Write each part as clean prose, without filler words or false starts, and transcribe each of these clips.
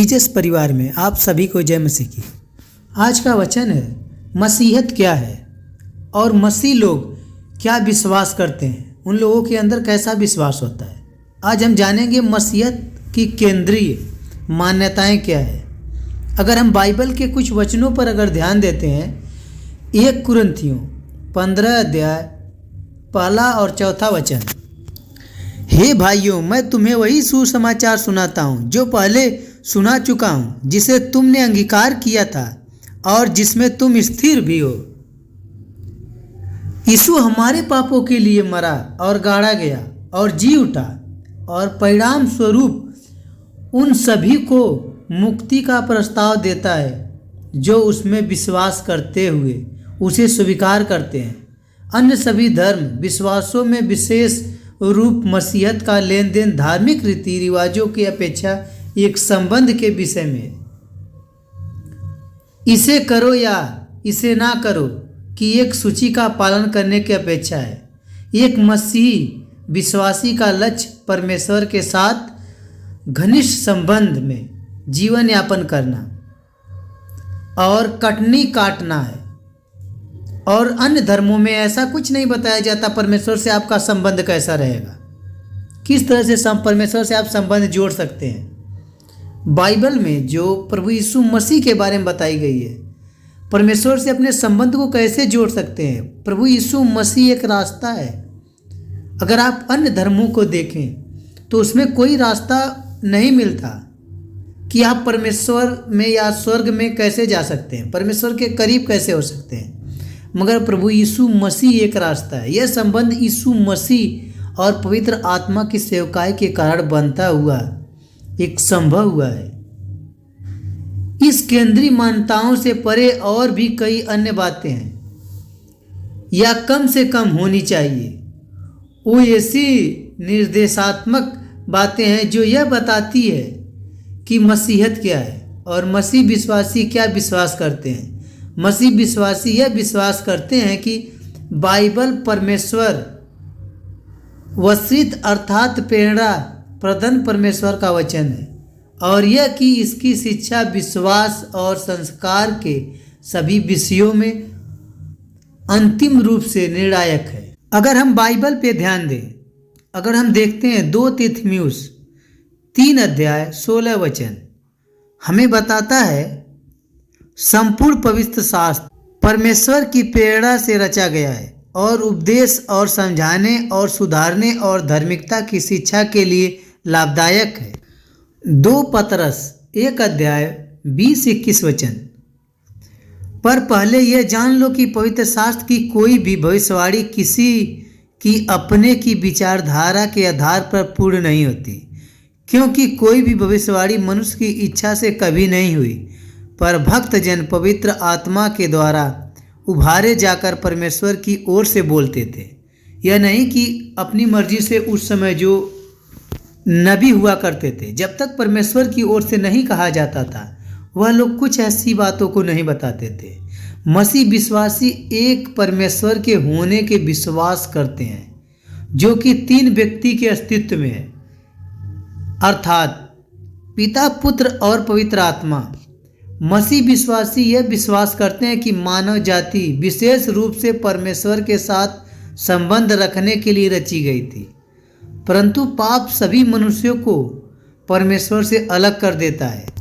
Jesus परिवार में आप सभी को जय मसीह की। आज का वचन है मसीहत क्या है और मसीह लोग क्या विश्वास करते हैं, उन लोगों के अंदर कैसा विश्वास होता है। आज हम जानेंगे मसीहत की केंद्रीय मान्यताएं क्या है। अगर हम बाइबल के कुछ वचनों पर अगर ध्यान देते हैं, 1 कुरिन्थियों 15 अध्याय 1 और 4 वचन। हे भाइयों, मैं तुम्हें वही सुसमाचार सुनाता हूँ जो पहले सुना चुका हूँ, जिसे तुमने अंगीकार किया था और जिसमें तुम स्थिर भी हो। यीशु हमारे पापों के लिए मरा और गाड़ा गया और जी उठा, और परिणाम स्वरूप उन सभी को मुक्ति का प्रस्ताव देता है जो उसमें विश्वास करते हुए उसे स्वीकार करते हैं। अन्य सभी धर्म विश्वासों में विशेष रूप मसीहत का लेन देन धार्मिक रीति रिवाजों की अपेक्षा एक संबंध के विषय में, इसे करो या इसे ना करो, कि एक सूची का पालन करने की अपेक्षा है। एक मसीही विश्वासी का लक्ष्य परमेश्वर के साथ घनिष्ठ संबंध में जीवन यापन करना और कटनी काटना है। और अन्य धर्मों में ऐसा कुछ नहीं बताया जाता परमेश्वर से आपका संबंध कैसा रहेगा, किस तरह से परमेश्वर से आप संबंध जोड़ सकते हैं। बाइबल में जो प्रभु यीशु मसीह के बारे में बताई गई है, परमेश्वर से अपने संबंध को कैसे जोड़ सकते हैं। प्रभु यीशु मसीह एक रास्ता है। अगर आप अन्य धर्मों को देखें तो उसमें कोई रास्ता नहीं मिलता कि आप परमेश्वर में या स्वर्ग में कैसे जा सकते हैं, परमेश्वर के करीब कैसे हो सकते हैं। मगर प्रभु यीशु मसीह एक रास्ता है। यह संबंध यीशु मसीह और पवित्र आत्मा की सेवकाई के कारण बनता हुआ एक संभव हुआ है। इस केंद्रीय मान्यताओं से परे और भी कई अन्य बातें हैं या कम से कम होनी चाहिए। वो ऐसी निर्देशात्मक बातें हैं जो यह बताती है कि मसीहत क्या है और मसीह विश्वासी क्या विश्वास करते हैं। मसीह विश्वासी यह विश्वास करते हैं कि बाइबल परमेश्वर वसीत अर्थात प्रेरणा प्रदन परमेश्वर का वचन है, और यह कि इसकी शिक्षा विश्वास और संस्कार के सभी विषयों में अंतिम रूप से निर्णायक है। अगर हम बाइबल पे ध्यान दें, अगर हम देखते हैं 2 तिमुथियुस 3 अध्याय 16 वचन हमें बताता है संपूर्ण पवित्र शास्त्र परमेश्वर की प्रेरणा से रचा गया है और उपदेश और समझाने और सुधारने और धार्मिकता की शिक्षा के लिए लाभदायक है। 2 पतरस 1 अध्याय 20-21 वचन। पर पहले यह जान लो कि पवित्र शास्त्र की कोई भी भविष्यवाणी किसी की अपने की विचारधारा के आधार पर पूर्ण नहीं होती, क्योंकि कोई भी भविष्यवाणी मनुष्य की इच्छा से कभी नहीं हुई, पर भक्त जन पवित्र आत्मा के द्वारा उभारे जाकर परमेश्वर की ओर से बोलते थे। यह नहीं कि अपनी मर्जी से उस समय जो नबी हुआ करते थे, जब तक परमेश्वर की ओर से नहीं कहा जाता था, वह लोग कुछ ऐसी बातों को नहीं बताते थे। मसीह विश्वासी एक परमेश्वर के होने के विश्वास करते हैं जो कि 3 व्यक्ति के अस्तित्व में है, अर्थात पिता, पुत्र और पवित्र आत्मा। मसीह विश्वासी यह विश्वास करते हैं कि मानव जाति विशेष रूप से परमेश्वर के साथ संबंध रखने के लिए रची गई थी, परंतु पाप सभी मनुष्यों को परमेश्वर से अलग कर देता है।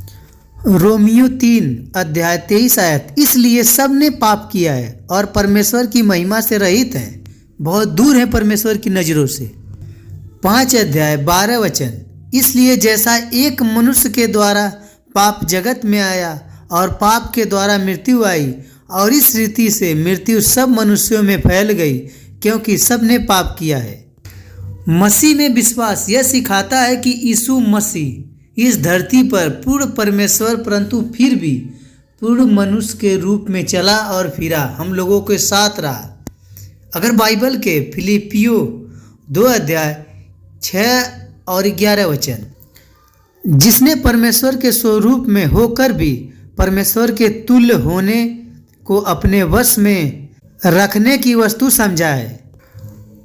रोमियो 3 अध्याय 23 आयत। इसलिए सब ने पाप किया है और परमेश्वर की महिमा से रहित हैं, बहुत दूर है परमेश्वर की नज़रों से। 5 अध्याय 12 वचन। इसलिए जैसा एक मनुष्य के द्वारा पाप जगत में आया और पाप के द्वारा मृत्यु आई, और इस रीति से मृत्यु सब मनुष्यों में फैल गई, क्योंकि सब ने पाप किया है। मसीह में विश्वास यह सिखाता है कि यीशु मसीह इस धरती पर पूर्ण परमेश्वर परंतु फिर भी पूर्ण मनुष्य के रूप में चला और फिरा, हम लोगों के साथ रहा। अगर बाइबल के फिलिपियो 2 अध्याय 6 और 11 वचन, जिसने परमेश्वर के स्वरूप में होकर भी परमेश्वर के तुल्य होने को अपने वश में रखने की वस्तु समझा है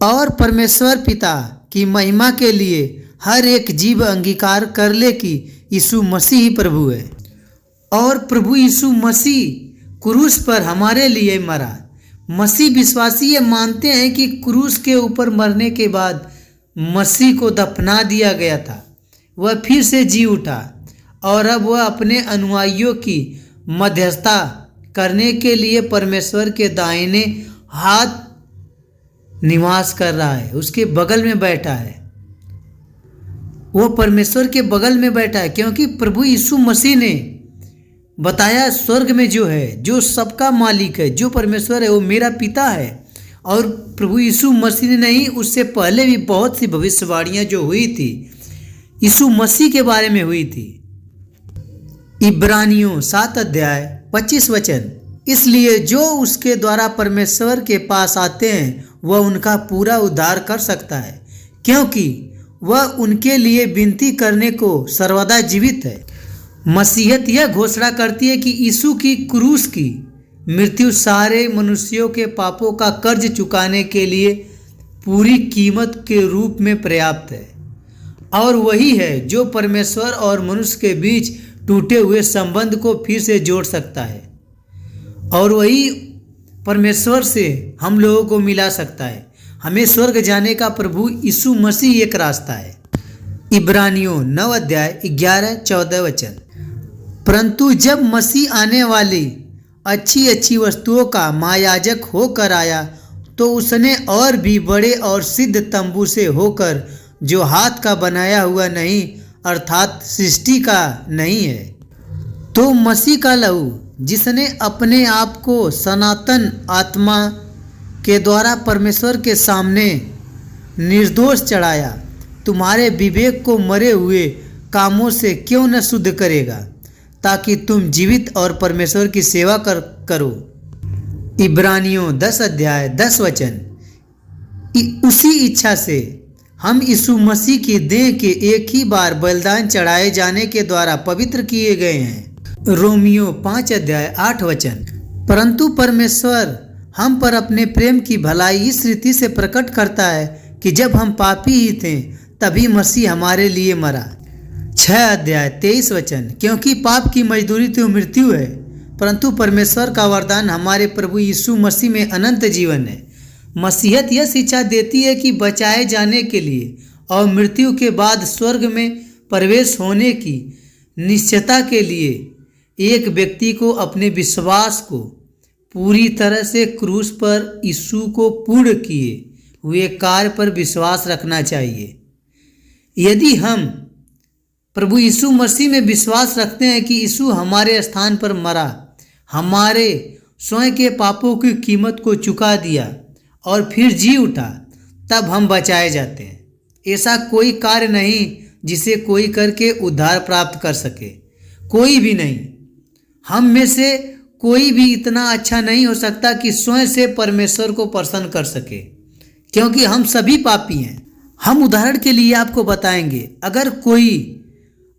और परमेश्वर पिता की महिमा के लिए हर एक जीव अंगीकार कर ले कि यीशु मसीह ही प्रभु है और प्रभु यीशु मसीह क्रूस पर हमारे लिए मरा। मसीह विश्वासी ये मानते हैं कि क्रूस के ऊपर मरने के बाद मसीह को दफना दिया गया था, वह फिर से जी उठा और अब वह अपने अनुयायियों की मध्यस्थता करने के लिए परमेश्वर के दाहिने हाथ निवास कर रहा है, उसके बगल में बैठा है। वो परमेश्वर के बगल में बैठा है क्योंकि प्रभु यीशु मसीह ने बताया स्वर्ग में जो है, जो सबका मालिक है, जो परमेश्वर है, वो मेरा पिता है। और प्रभु यीशु मसीह ने नहीं, उससे पहले भी बहुत सी भविष्यवाणियां जो हुई थी यीशु मसीह के बारे में हुई थी। इब्रानियों 7 अध्याय 25 वचन, इसलिए जो उसके द्वारा परमेश्वर के पास आते हैं वह उनका पूरा उद्धार कर सकता है, क्योंकि वह उनके लिए विनती करने को सर्वदा जीवित है। मसीहत यह घोषणा करती है कि यीशु की क्रूस की मृत्यु सारे मनुष्यों के पापों का कर्ज चुकाने के लिए पूरी कीमत के रूप में पर्याप्त है, और वही है जो परमेश्वर और मनुष्य के बीच टूटे हुए संबंध को फिर से जोड़ सकता है, और वही परमेश्वर से हम लोगों को मिला सकता है। हमें स्वर्ग जाने का प्रभु यीशु मसीह एक रास्ता है। इब्रानियों 9 अध्याय 11-14 वचन, परंतु जब मसीह आने वाली अच्छी अच्छी वस्तुओं का महायाजक होकर आया तो उसने और भी बड़े और सिद्ध तंबू से होकर, जो हाथ का बनाया हुआ नहीं अर्थात सृष्टि का नहीं है, तो मसीह का लहू जिसने अपने आप को सनातन आत्मा के द्वारा परमेश्वर के सामने निर्दोष चढ़ाया, तुम्हारे विवेक को मरे हुए कामों से क्यों न शुद्ध करेगा, ताकि तुम जीवित और परमेश्वर की सेवा करो। इब्रानियों 10 अध्याय 10 वचन, उसी इच्छा से हम यीशु मसीह की देह के एक ही बार बलिदान चढ़ाए जाने के द्वारा पवित्र किए गए हैं। रोमियो 5 अध्याय 8 वचन, परंतु परमेश्वर हम पर अपने प्रेम की भलाई इस रीति से प्रकट करता है कि जब हम पापी ही थे तभी मसीह हमारे लिए मरा। 6 अध्याय 23 वचन, क्योंकि पाप की मजदूरी तो मृत्यु है, परंतु परमेश्वर का वरदान हमारे प्रभु यीशु मसीह में अनंत जीवन है। मसीहत यह शिक्षा देती है कि बचाए जाने के लिए और मृत्यु के बाद स्वर्ग में प्रवेश होने की निश्चयता के लिए एक व्यक्ति को अपने विश्वास को पूरी तरह से क्रूस पर यीशु को पूर्ण किए हुए कार्य पर विश्वास रखना चाहिए। यदि हम प्रभु यीशु मसीह में विश्वास रखते हैं कि यीशु हमारे स्थान पर मरा, हमारे स्वयं के पापों की कीमत को चुका दिया और फिर जी उठा, तब हम बचाए जाते हैं। ऐसा कोई कार्य नहीं जिसे कोई करके उद्धार प्राप्त कर सके, कोई भी नहीं। हम में से कोई भी इतना अच्छा नहीं हो सकता कि स्वयं से परमेश्वर को प्रसन्न कर सके, क्योंकि हम सभी पापी हैं। हम उदाहरण के लिए आपको बताएंगे, अगर कोई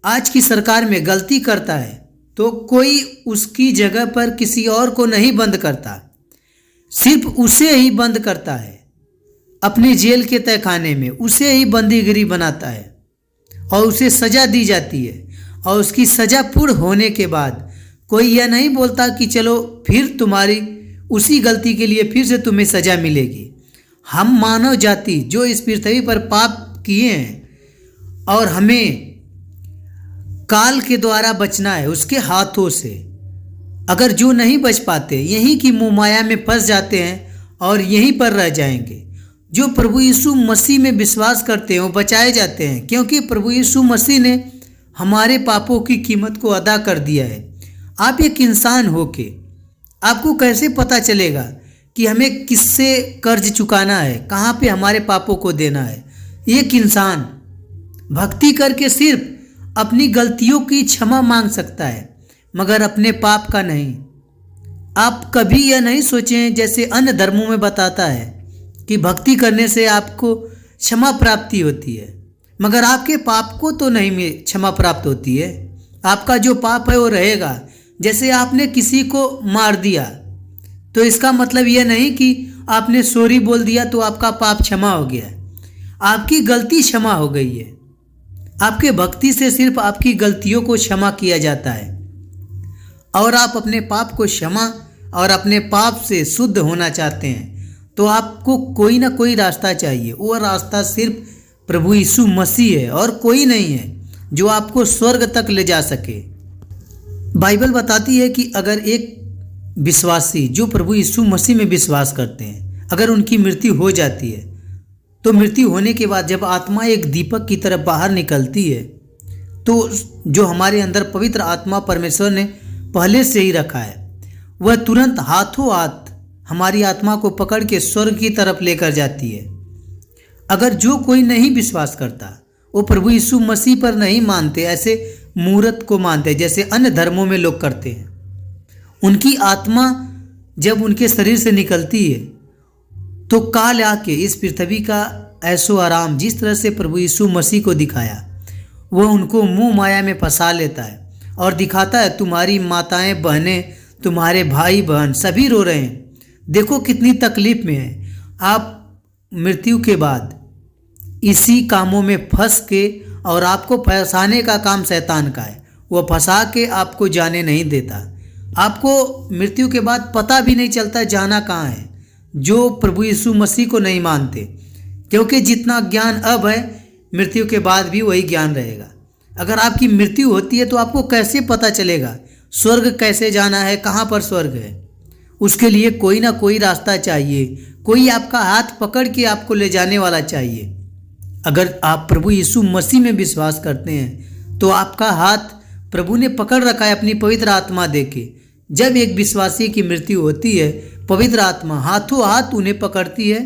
आज की सरकार में गलती करता है तो कोई उसकी जगह पर किसी और को नहीं बंद करता, सिर्फ उसे ही बंद करता है। अपने जेल के तहखाने में उसे ही बंदीगिरी बनाता है और उसे सज़ा दी जाती है, और उसकी सज़ा पूर्ण होने के बाद कोई यह नहीं बोलता कि चलो फिर तुम्हारी उसी गलती के लिए फिर से तुम्हें सज़ा मिलेगी। हम मानव जाति जो इस पृथ्वी पर पाप किए हैं और हमें काल के द्वारा बचना है उसके हाथों से, अगर जो नहीं बच पाते यहीं की मोह माया में फंस जाते हैं और यहीं पर रह जाएंगे। जो प्रभु यीशु मसीह में विश्वास करते हैं वो बचाए जाते हैं, क्योंकि प्रभु यीशु मसीह ने हमारे पापों की कीमत को अदा कर दिया है। आप एक इंसान होके आपको कैसे पता चलेगा कि हमें किससे कर्ज चुकाना है, कहाँ पे हमारे पापों को देना है? एक इंसान भक्ति करके सिर्फ अपनी गलतियों की क्षमा मांग सकता है, मगर अपने पाप का नहीं। आप कभी यह नहीं सोचें, जैसे अन्य धर्मों में बताता है कि भक्ति करने से आपको क्षमा प्राप्ति होती है, मगर आपके पाप को तो नहीं क्षमा प्राप्त होती है। आपका जो पाप है वो रहेगा। जैसे आपने किसी को मार दिया तो इसका मतलब यह नहीं कि आपने सॉरी बोल दिया तो आपका पाप क्षमा हो गया। आपकी गलती क्षमा हो गई है, आपके भक्ति से सिर्फ आपकी गलतियों को क्षमा किया जाता है और आप अपने पाप को क्षमा और अपने पाप से शुद्ध होना चाहते हैं तो आपको कोई ना कोई रास्ता चाहिए। वो रास्ता सिर्फ प्रभु यीशु मसीह है और कोई नहीं है जो आपको स्वर्ग तक ले जा सके। बाइबल बताती है कि अगर एक विश्वासी जो प्रभु यीशु मसीह में विश्वास करते हैं, अगर उनकी मृत्यु हो जाती है तो मृत्यु होने के बाद जब आत्मा एक दीपक की तरफ बाहर निकलती है तो जो हमारे अंदर पवित्र आत्मा परमेश्वर ने पहले से ही रखा है वह तुरंत हाथों हाथ हमारी आत्मा को पकड़ के स्वर्ग की तरफ लेकर जाती है। अगर जो कोई नहीं विश्वास करता, वो प्रभु यीशु मसीह पर नहीं मानते, ऐसे मूर्त को मानते जैसे अन्य धर्मों में लोग करते हैं, उनकी आत्मा जब उनके शरीर से निकलती है तो काल आके इस पृथ्वी का ऐशो आराम जिस तरह से प्रभु यीशु मसीह को दिखाया वह उनको मुंह माया में फंसा लेता है और दिखाता है तुम्हारी माताएं बहनें, तुम्हारे भाई बहन सभी रो रहे हैं, देखो कितनी तकलीफ में है। आप मृत्यु के बाद इसी कामों में फंस के, और आपको फंसाने का काम शैतान का है, वह फंसा के आपको जाने नहीं देता। आपको मृत्यु के बाद पता भी नहीं चलता जाना कहाँ है, जो प्रभु यीशु मसीह को नहीं मानते, क्योंकि जितना ज्ञान अब है मृत्यु के बाद भी वही ज्ञान रहेगा। अगर आपकी मृत्यु होती है तो आपको कैसे पता चलेगा स्वर्ग कैसे जाना है, कहाँ पर स्वर्ग है? उसके लिए कोई ना कोई रास्ता चाहिए, कोई आपका हाथ पकड़ के आपको ले जाने वाला चाहिए। अगर आप प्रभु यीशु मसीह में विश्वास करते हैं तो आपका हाथ प्रभु ने पकड़ रखा है अपनी पवित्र आत्मा देके। जब एक विश्वासी की मृत्यु होती है, पवित्र आत्मा हाथों हाथ उन्हें पकड़ती है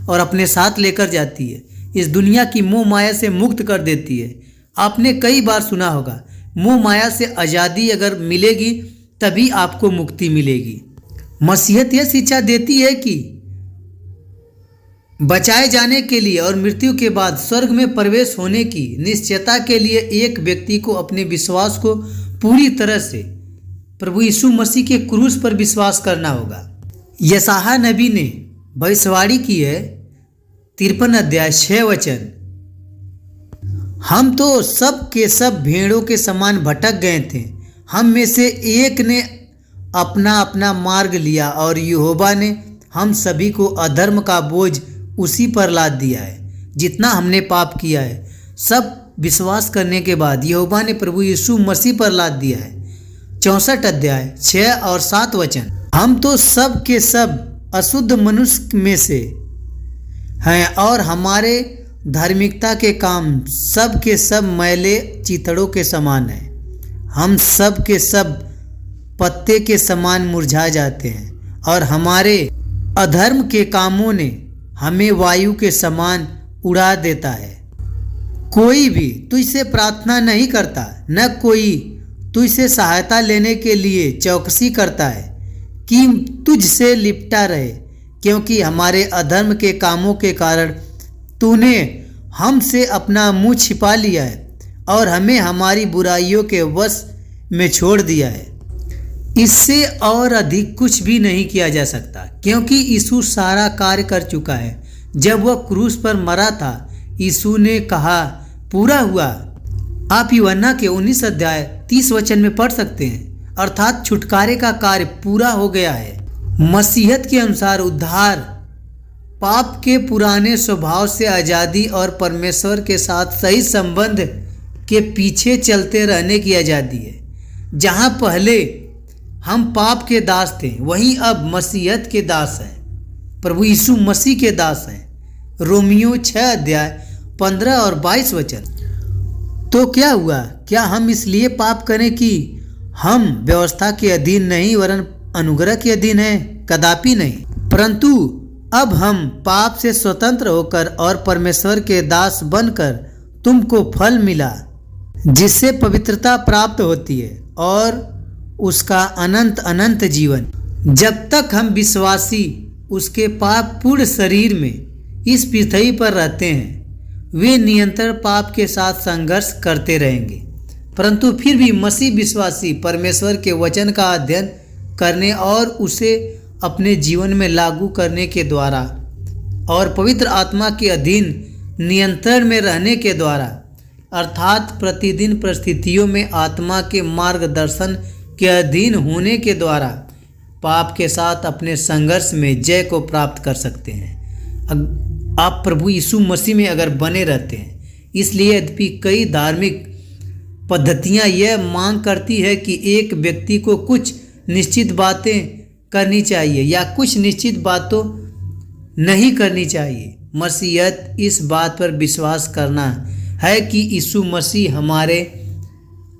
और अपने साथ लेकर जाती है, इस दुनिया की मोह माया से मुक्त कर देती है। आपने कई बार सुना होगा, मोह माया से आज़ादी अगर मिलेगी तभी आपको मुक्ति मिलेगी। मसीहत यह शिक्षा देती है कि बचाए जाने के लिए और मृत्यु के बाद स्वर्ग में प्रवेश होने की निश्चयता के लिए एक व्यक्ति को अपने विश्वास को पूरी तरह से प्रभु यीशु मसीह के क्रूस पर विश्वास करना होगा। यशायाह नबी ने भविष्यवाणी की है 53 अध्याय 6 वचन, हम तो सब के सब भेड़ों के समान भटक गए थे, हम में से एक ने अपना अपना मार्ग लिया और यहोवा ने हम सभी को अधर्म का बोझ उसी पर लाद दिया है। जितना हमने पाप किया है सब विश्वास करने के बाद यहोवा ने प्रभु यीशु मसीह पर लाद दिया है। 64 अध्याय 6 और 7 वचन, हम तो सब के सब अशुद्ध मनुष्य में से हैं और हमारे धार्मिकता के काम सब के सब मैले चितड़ों के समान हैं। हम सब के सब पत्ते के समान मुरझा जाते हैं और हमारे अधर्म के कामों ने हमें वायु के समान उड़ा देता है। कोई भी तुझसे प्रार्थना नहीं करता, न कोई तुझसे सहायता लेने के लिए चौकसी करता है कि तुझसे लिपटा रहे, क्योंकि हमारे अधर्म के कामों के कारण तूने हमसे अपना मुंह छिपा लिया है और हमें हमारी बुराइयों के वश में छोड़ दिया है। इससे और अधिक कुछ भी नहीं किया जा सकता, क्योंकि यीशु सारा कार्य कर चुका है। जब वह क्रूस पर मरा था, यीशु ने कहा पूरा हुआ। आप यूहन्ना के 19 अध्याय 30 वचन में पढ़ सकते हैं, अर्थात छुटकारे का कार्य पूरा हो गया है। मसीहत के अनुसार उद्धार पाप के पुराने स्वभाव से आज़ादी और परमेश्वर के साथ सही संबंध के पीछे चलते रहने की आज़ादी है। जहाँ पहले हम पाप के दास थे, वहीं अब मसीहत के दास हैं, प्रभु यीशु मसीह के दास हैं। रोमियो 6 अध्याय 15 और 22 वचन, तो क्या हुआ? क्या हम इसलिए पाप करें कि हम व्यवस्था के अधीन नहीं वरन अनुग्रह के अधीन हैं? कदापि नहीं, परंतु अब हम पाप से स्वतंत्र होकर और परमेश्वर के दास बनकर तुमको फल मिला जिससे पवित्रता प्राप्त होती है और उसका अनंत अनंत जीवन। जब तक हम विश्वासी उसके पाप पूर्ण शरीर में इस पृथ्वी पर रहते हैं, वे निरंतर पाप के साथ संघर्ष करते रहेंगे, परंतु फिर भी मसीह विश्वासी परमेश्वर के वचन का अध्ययन करने और उसे अपने जीवन में लागू करने के द्वारा और पवित्र आत्मा के अधीन नियंत्रण में रहने के द्वारा अर्थात प्रतिदिन परिस्थितियों में आत्मा के मार्गदर्शन के अधीन होने के द्वारा पाप के साथ अपने संघर्ष में जय को प्राप्त कर सकते हैं। आप प्रभु यीशु मसीह में अगर बने रहते हैं। इसलिए यद्यपि कई धार्मिक पद्धतियां यह मांग करती है कि एक व्यक्ति को कुछ निश्चित बातें करनी चाहिए या कुछ निश्चित बातों नहीं करनी चाहिए, मसीहत इस बात पर विश्वास करना है कि यीशु मसीह हमारे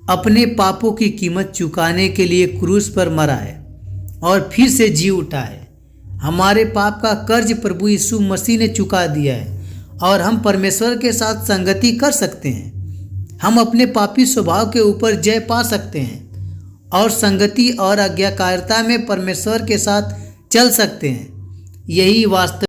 अपने पापों की कीमत चुकाने के लिए क्रूस पर मरा है और फिर से जी उठा है। हमारे पाप का कर्ज प्रभु यीशु मसीह ने चुका दिया है और हम परमेश्वर के साथ संगति कर सकते हैं। हम अपने पापी स्वभाव के ऊपर जय पा सकते हैं और संगति और आज्ञाकारिता में परमेश्वर के साथ चल सकते हैं। यही वास्तव